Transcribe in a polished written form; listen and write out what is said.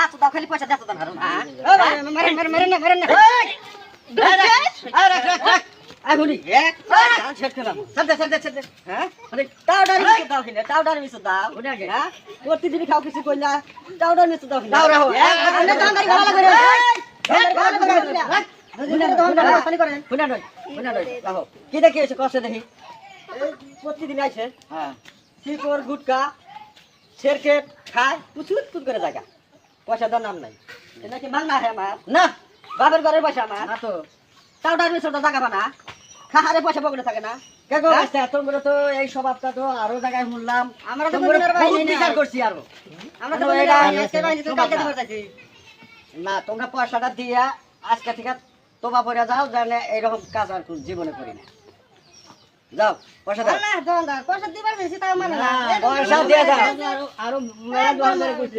দাঁত দাও খালি পয়সা দাঁত দাও হারুন হ্যাঁ মেরে না আগুনি এক শেষ করলাম সাদে হ্যাঁ মানে টাউডার মিছ দাও কিনা টাউডার মিছ দাও ওটা আগে হ্যাঁ প্রতিদিন খাও কিছু কইলা টাউডার মিছ দাও কিনা দাও রাখো এক দাঁড়াই ভালো করে কি দেখি এসে কষ্ট দেখি প্রতিদিন আইছে হ্যাঁ শিকড় গুটকা সেরকেট খায় প্রচুর করে জায়গা পয়সা দেওয়ার নাম নাই নাকি মাংনা হয় আমার না বাপের ঘরের পয়সা আমার না তো টাউডার মিছ জায়গা বানা খাহারে পয়সা পকেটে থাকে না কেগো আচ্ছা তোমরা তো এই স্বভাবটা তো আরো জায়গায় শুনলাম আমরা তো বিচার করছি আরো আমরা তো না তোমরা পয়সাটা দিয়া আজকে থেকে তোবা পড়ে যাও জানে এইরকম কাজ আর জীবনে করি না যাও পয়সা দাও না দোকানদার পয়সা দিবার দিছি তাও মানে না পয়সা দিয়ে যাও আরো মেলা দোকানদারে কইছি